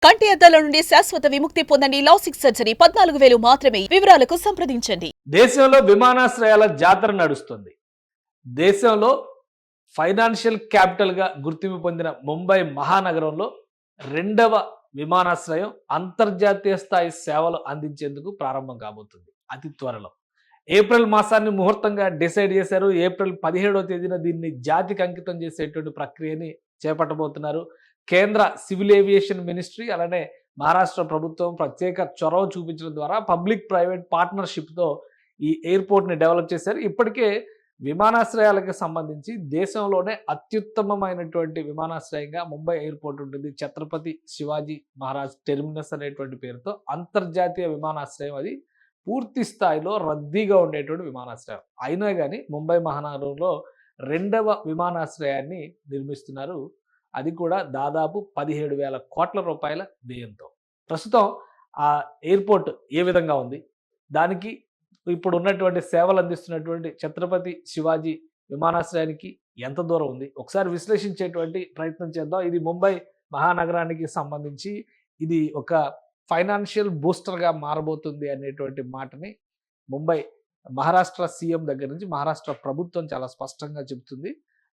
కంటి అద్దాల నుండి శాశ్వత విముక్తి పొందండి. లాసిక్ సర్జరీ 14,000 మాత్రమే. వివరాలకు సంప్రదించండి. దేశంలో విమానాశ్రయాల జాతర నడుస్తుంది. దేశంలో ఫైనాన్షియల్ క్యాపిటల్గా గుర్తింపు పొందిన ముంబై మహానగరంలో రెండవ విమానాశ్రయం అంతర్జాతీయ స్థాయి సేవలు అందించేందుకు ప్రారంభం కాబోతుంది అతి త్వరలో. ఏప్రిల్ మాసాన్ని ముహూర్తంగా డిసైడ్ చేశారు. ఏప్రిల్ 17వ తేదీన దీన్ని జాతికి అంకితం చేసేటువంటి ప్రక్రియని చేపట్టబోతున్నారు. కేంద్ర సివిల్ ఏవియేషన్ మినిస్ట్రీ అలానే మహారాష్ట్ర ప్రభుత్వం ప్రత్యేక చొరవ చూపించడం ద్వారా పబ్లిక్ ప్రైవేట్ పార్ట్నర్షిప్తో ఈ ఎయిర్పోర్ట్ని డెవలప్ చేశారు. ఇప్పటికే విమానాశ్రయాలకు సంబంధించి దేశంలోనే అత్యుత్తమమైనటువంటి విమానాశ్రయంగా ముంబై ఎయిర్పోర్ట్ ఉంటుంది. ఛత్రపతి శివాజీ మహారాజ్ టెర్మినస్ అనేటువంటి పేరుతో అంతర్జాతీయ విమానాశ్రయం. అది పూర్తి స్థాయిలో రద్దీగా ఉండేటువంటి విమానాశ్రయం. అయినా కానీ ముంబై మహానగరంలో రెండవ విమానాశ్రయాన్ని నిర్మిస్తున్నారు. అది కూడా దాదాపు 17,000 కోట్ల రూపాయల వ్యయంతో. ప్రస్తుతం ఆ ఎయిర్పోర్ట్ ఏ విధంగా ఉంది, దానికి ఇప్పుడు ఉన్నటువంటి సేవలు అందిస్తున్నటువంటి ఛత్రపతి శివాజీ విమానాశ్రయానికి ఎంత దూరం ఉంది, ఒకసారి విశ్లేషించేటువంటి ప్రయత్నం చేద్దాం. ఇది ముంబై మహానగరానికి సంబంధించి ఇది ఒక ఫైనాన్షియల్ బూస్టర్గా మారబోతుంది అనేటువంటి మాటని ముంబై మహారాష్ట్ర సీఎం దగ్గర నుంచి మహారాష్ట్ర ప్రభుత్వం చాలా స్పష్టంగా చెబుతుంది.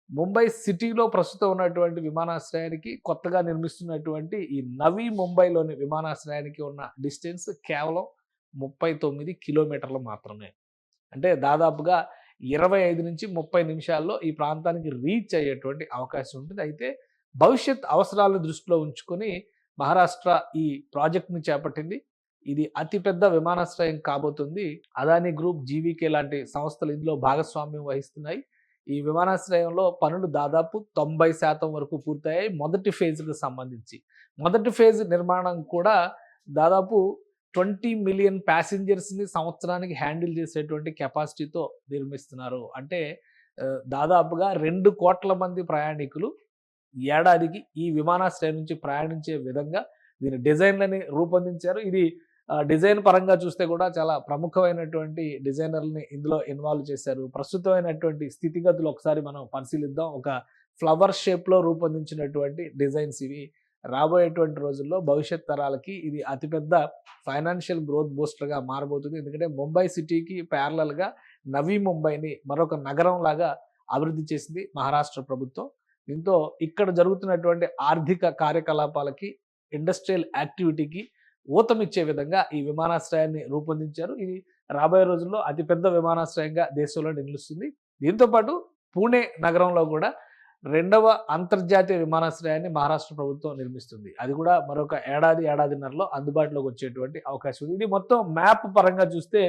ముంబై సిటీలో ప్రస్తుతం ఉన్నటువంటి విమానాశ్రయానికి కొత్తగా నిర్మిస్తున్నటువంటి ఈ నవీ ముంబైలోని విమానాశ్రయానికి ఉన్న డిస్టెన్స్ కేవలం 39 కిలోమీటర్లు మాత్రమే. అంటే దాదాపుగా 25 నుంచి 30 నిమిషాల్లో ఈ ప్రాంతానికి రీచ్ అయ్యేటువంటి అవకాశం ఉంటుంది. అయితే భవిష్యత్ అవసరాలను దృష్టిలో ఉంచుకొని మహారాష్ట్ర ఈ ప్రాజెక్ట్ని చేపట్టింది. ఇది అతిపెద్ద విమానాశ్రయం కాబోతుంది. అదానీ గ్రూప్, జీవీకే లాంటి సంస్థలు ఇందులో భాగస్వామ్యం వహిస్తున్నాయి. ఈ విమానాశ్రయంలో పనులు దాదాపు 90% వరకు పూర్తయ్యాయి. మొదటి ఫేజ్కి సంబంధించి మొదటి ఫేజ్ నిర్మాణం కూడా దాదాపు 20 మిలియన్ ప్యాసింజర్స్ని సంవత్సరానికి హ్యాండిల్ చేసేటువంటి కెపాసిటీతో నిర్మిస్తున్నారు. అంటే దాదాపుగా 2 కోట్ల మంది ప్రయాణికులు ఏడాదికి ఈ విమానాశ్రయం నుంచి ప్రయాణించే విధంగా దీని డిజైన్లని రూపొందించారు. ఇది డిజైన్ పరంగా చూస్తే కూడా చాలా ప్రముఖమైనటువంటి డిజైనర్ని ఇందులో ఇన్వాల్వ్ చేశారు. ప్రస్తుతమైనటువంటి స్థితిగతులు ఒకసారి మనం పరిశీలిద్దాం. ఒక ఫ్లవర్ షేప్లో రూపొందించినటువంటి డిజైన్స్ ఇవి. రాబోయేటువంటి రోజుల్లో భవిష్యత్ తరాలకి ఇది అతిపెద్ద ఫైనాన్షియల్ గ్రోత్ బూస్టర్గా మారబోతుంది. ఎందుకంటే ముంబై సిటీకి ప్యారలల్గా నవీ ముంబైని మరొక నగరం లాగా అభివృద్ధి చేసింది మహారాష్ట్ర ప్రభుత్వం. దీంతో ఇక్కడ జరుగుతున్నటువంటి ఆర్థిక కార్యకలాపాలకి, ఇండస్ట్రియల్ యాక్టివిటీకి ఊతమిచ్చే విధంగా ఈ విమానాశ్రయాన్ని రూపొందించారు. ఇది రాబోయే రోజుల్లో అతిపెద్ద విమానాశ్రయంగా దేశంలో నిలుస్తుంది. దీంతోపాటు పూణే నగరంలో కూడా రెండవ అంతర్జాతీయ విమానాశ్రయాన్ని మహారాష్ట్ర ప్రభుత్వం నిర్మిస్తుంది. అది కూడా మరొక ఏడాదిన్నరలో అందుబాటులోకి వచ్చేటువంటి అవకాశం ఉంది. ఇది మొత్తం మ్యాప్ పరంగా చూస్తే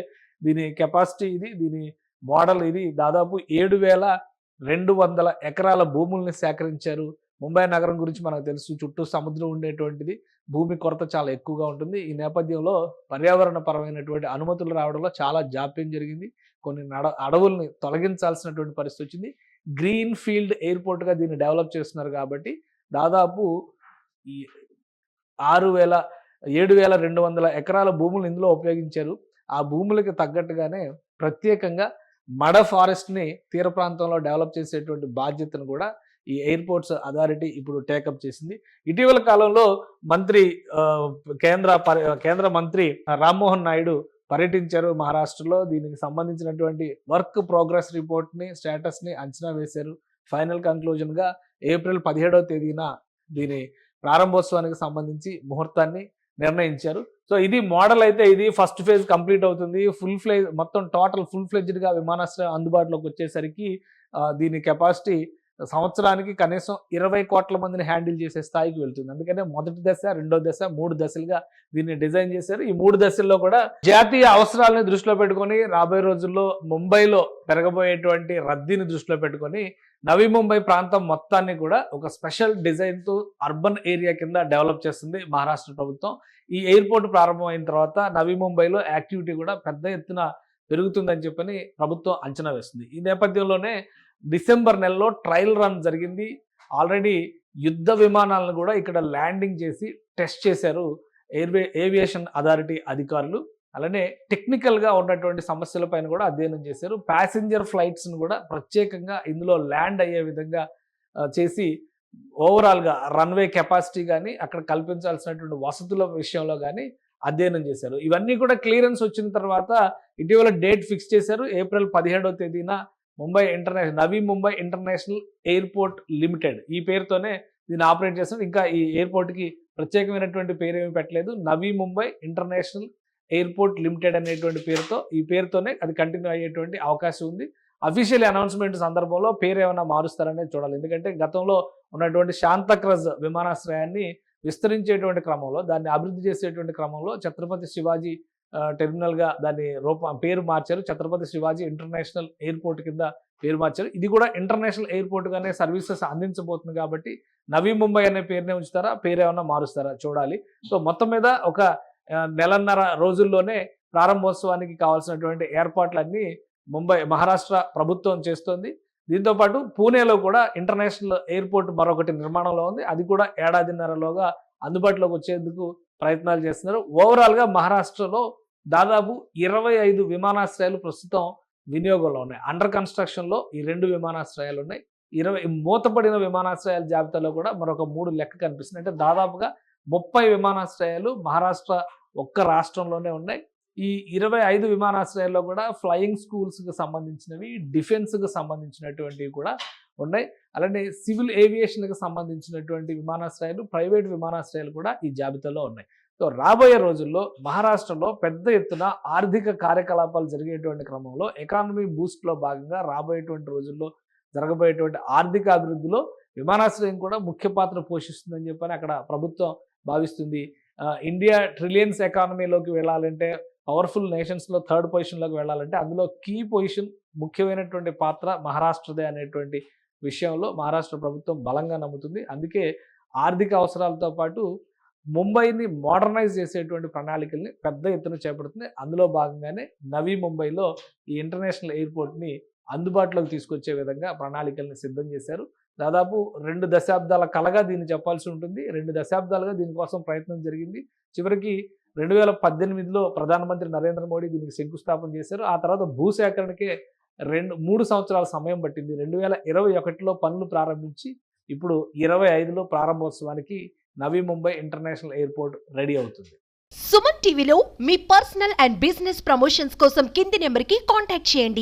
దీని కెపాసిటీ ఇది, దీని మోడల్ ఇది. దాదాపు 7,200 ఎకరాల భూముల్ని సేకరించారు. ముంబై నగరం గురించి మనకు తెలుసు, చుట్టూ సముద్రం ఉండేటువంటిది, భూమి కొరత చాలా ఎక్కువగా ఉంటుంది. ఈ నేపథ్యంలో పర్యావరణ పరమైనటువంటి అనుమతులు రావడంలో చాలా జాప్యం జరిగింది. కొన్ని అడవుల్ని తొలగించాల్సినటువంటి పరిస్థితి వచ్చింది. గ్రీన్ ఫీల్డ్ ఎయిర్పోర్ట్గా దీన్ని డెవలప్ చేస్తున్నారు కాబట్టి దాదాపు ఈ 7,200 ఎకరాల భూములు ఇందులో ఉపయోగించారు. ఆ భూములకి తగ్గట్టుగానే ప్రత్యేకంగా మడ ఫారెస్ట్ని తీర ప్రాంతంలో డెవలప్ చేసేటువంటి బాధ్యతను కూడా ఈ ఎయిర్పోర్ట్స్ అథారిటీ ఇప్పుడు టేకప్ చేసింది. ఇటీవల కాలంలో కేంద్ర మంత్రి రామ్మోహన్ నాయుడు పర్యటించారు మహారాష్ట్రలో. దీనికి సంబంధించినటువంటి వర్క్ ప్రోగ్రెస్ రిపోర్ట్ని, స్టేటస్ని అంచనా వేశారు. ఫైనల్ కంక్లూజన్గా ఏప్రిల్ 17వ తేదీన దీని ప్రారంభోత్సవానికి సంబంధించి ముహూర్తాన్ని నిర్ణయించారు. సో ఇది మోడల్. అయితే ఇది ఫస్ట్ ఫేజ్ కంప్లీట్ అవుతుంది. మొత్తం టోటల్ ఫుల్ ఫ్లెడ్జ్డ్గా విమానాశ్రయం అందుబాటులోకి వచ్చేసరికి దీని కెపాసిటీ సంవత్సరానికి కనీసం 20 కోట్ల మందిని హ్యాండిల్ చేసే స్థాయికి వెళ్తుంది. అందుకనే మొదటి దశ, రెండో దశ, 3 దశలుగా దీన్ని డిజైన్ చేశారు. ఈ 3 దశల్లో కూడా జాతీయ అవసరాలను దృష్టిలో పెట్టుకొని, రాబోయే రోజుల్లో ముంబైలో పెరగబోయేటువంటి రద్దీని దృష్టిలో పెట్టుకొని నవీ ముంబై ప్రాంతం మొత్తాన్ని కూడా ఒక స్పెషల్ డిజైన్తో అర్బన్ ఏరియా కింద డెవలప్ చేస్తుంది మహారాష్ట్ర ప్రభుత్వం. ఈ ఎయిర్పోర్ట్ ప్రారంభమైన తర్వాత నవీ ముంబైలో యాక్టివిటీ కూడా పెద్ద ఎత్తున పెరుగుతుందని చెప్పని ప్రభుత్వం అంచనా వేస్తుంది. ఈ నేపథ్యంలోనే డిసెంబర్ నెలలో ట్రయల్ రన్ జరిగింది. ఆల్రెడీ యుద్ధ విమానాలను కూడా ఇక్కడ ల్యాండింగ్ చేసి టెస్ట్ చేశారు ఏవియేషన్ అథారిటీ అధికారులు. అలానే టెక్నికల్గా ఉన్నటువంటి సమస్యలపైన కూడా అధ్యయనం చేశారు. ప్యాసింజర్ ఫ్లైట్స్ను కూడా ప్రత్యేకంగా ఇందులో ల్యాండ్ అయ్యే విధంగా చేసి ఓవరాల్గా రన్వే కెపాసిటీ కానీ అక్కడ కల్పించాల్సినటువంటి వసతుల విషయంలో కానీ అధ్యయనం చేశారు. ఇవన్నీ కూడా క్లియరెన్స్ వచ్చిన తర్వాత ఇటీవల డేట్ ఫిక్స్ చేశారు. ఏప్రిల్ 17వ తేదీన నవీ ముంబై ఇంటర్నేషనల్ ఎయిర్పోర్ట్ లిమిటెడ్ ఈ పేరుతోనే దీన్ని ఆపరేట్ చేస్తారు. ఇంకా ఈ ఎయిర్పోర్ట్కి ప్రత్యేకమైనటువంటి పేరు ఏమీ పెట్టలేదు. నవీ ముంబై ఇంటర్నేషనల్ ఎయిర్పోర్ట్ లిమిటెడ్ అనేటువంటి ఈ పేరుతోనే అది కంటిన్యూ అయ్యేటువంటి అవకాశం ఉంది. అఫీషియల్ అనౌన్స్మెంట్ సందర్భంలో పేరు ఏమైనా మారుస్తారనేది చూడాలి. ఎందుకంటే గతంలో ఉన్నటువంటి శాంతక్రజ్ విమానాశ్రయాన్ని విస్తరించేటువంటి క్రమంలో, దాన్ని అభివృద్ధి చేసేటువంటి క్రమంలో ఛత్రపతి శివాజీ టెర్మినల్గా దాన్ని పేరు మార్చారు. ఛత్రపతి శివాజీ ఇంటర్నేషనల్ ఎయిర్పోర్ట్ కింద పేరు మార్చారు. ఇది కూడా ఇంటర్నేషనల్ ఎయిర్పోర్ట్గానే సర్వీసెస్ అందించబోతుంది కాబట్టి నవీ ముంబై అనే పేరునే ఉంచుతారా, పేరు ఏమైనా మారుస్తారా చూడాలి. సో మొత్తం మీద ఒక నెలన్నర రోజుల్లోనే ప్రారంభోత్సవానికి కావాల్సినటువంటి ఏర్పాట్లన్నీ మహారాష్ట్ర ప్రభుత్వం చేస్తోంది. దీంతోపాటు పూణేలో కూడా ఇంటర్నేషనల్ ఎయిర్పోర్ట్ మరొకటి నిర్మాణంలో ఉంది. అది కూడా ఏడాదిన్నరలోగా అందుబాటులోకి వచ్చేందుకు ప్రయత్నాలు చేస్తున్నారు. ఓవరాల్గా మహారాష్ట్రలో దాదాపు 25 విమానాశ్రయాలు ప్రస్తుతం వినియోగంలో ఉన్నాయి. అండర్ కన్స్ట్రక్షన్లో ఈ 2 విమానాశ్రయాలు ఉన్నాయి. 20 మూతపడిన విమానాశ్రయాల జాబితాలో కూడా మరొక 3 లెక్క కనిపిస్తుంది. అంటే దాదాపుగా 30 విమానాశ్రయాలు మహారాష్ట్ర ఒక్క రాష్ట్రంలోనే ఉన్నాయి. ఈ 25 విమానాశ్రయాల్లో కూడా ఫ్లయింగ్ స్కూల్స్కి సంబంధించినవి, డిఫెన్స్కి సంబంధించినటువంటివి కూడా ఉన్నాయి. అలానే సివిల్ ఏవియేషన్కి సంబంధించినటువంటి విమానాశ్రయాలు, ప్రైవేట్ విమానాశ్రయాలు కూడా ఈ జాబితాలో ఉన్నాయి. సో రాబోయే రోజుల్లో మహారాష్ట్రలో పెద్ద ఎత్తున ఆర్థిక కార్యకలాపాలు జరిగేటువంటి క్రమంలో ఎకానమీ బూస్ట్లో భాగంగా రాబోయేటువంటి రోజుల్లో జరగబోయేటువంటి ఆర్థిక అభివృద్ధిలో విమానాశ్రయం కూడా ముఖ్య పాత్ర పోషిస్తుందని చెప్పని అక్కడ ప్రభుత్వం భావిస్తుంది. ఇండియా ట్రిలియన్స్ ఎకానమీలోకి వెళ్ళాలంటే, పవర్ఫుల్ నేషన్స్లో 3rd పొజిషన్లోకి వెళ్ళాలంటే అందులో కీ పొజిషన్, ముఖ్యమైనటువంటి పాత్ర మహారాష్ట్రదే అనేటువంటి విషయంలో మహారాష్ట్ర ప్రభుత్వం బలంగా నమ్ముతుంది. అందుకే ఆర్థిక అవసరాలతో పాటు ముంబైని మోడర్నైజ్ చేసేటువంటి ప్రణాళికల్ని పెద్ద ఎత్తున చేపడుతుంది. అందులో భాగంగానే నవీ ముంబైలో ఈ ఇంటర్నేషనల్ ఎయిర్పోర్ట్ని అందుబాటులోకి తీసుకొచ్చే విధంగా ప్రణాళికల్ని సిద్ధం చేశారు. దాదాపు 2 దశాబ్దాల కలగా దీన్ని చెప్పాల్సి ఉంటుంది. 2 దశాబ్దాలుగా దీనికోసం ప్రయత్నం జరిగింది. చివరికి 2018లో ప్రధానమంత్రి నరేంద్ర మోడీ దీనికి శంకుస్థాపన చేశారు. ఆ తర్వాత భూసేకరణకే 3 సంవత్సరాల సమయం పట్టింది. 2021లో పనులు ప్రారంభించి ఇప్పుడు 25లో ప్రారంభోత్సవానికి నవీ ముంబై ఇంటర్నేషనల్ ఎయిర్పోర్ట్ రెడీ అవుతుంది. సుమన్ టీవీలో మీ పర్సనల్ అండ్ బిజినెస్ ప్రమోషన్స్ కోసం కింది నెంబర్కి కాంటాక్ట్ చేయండి.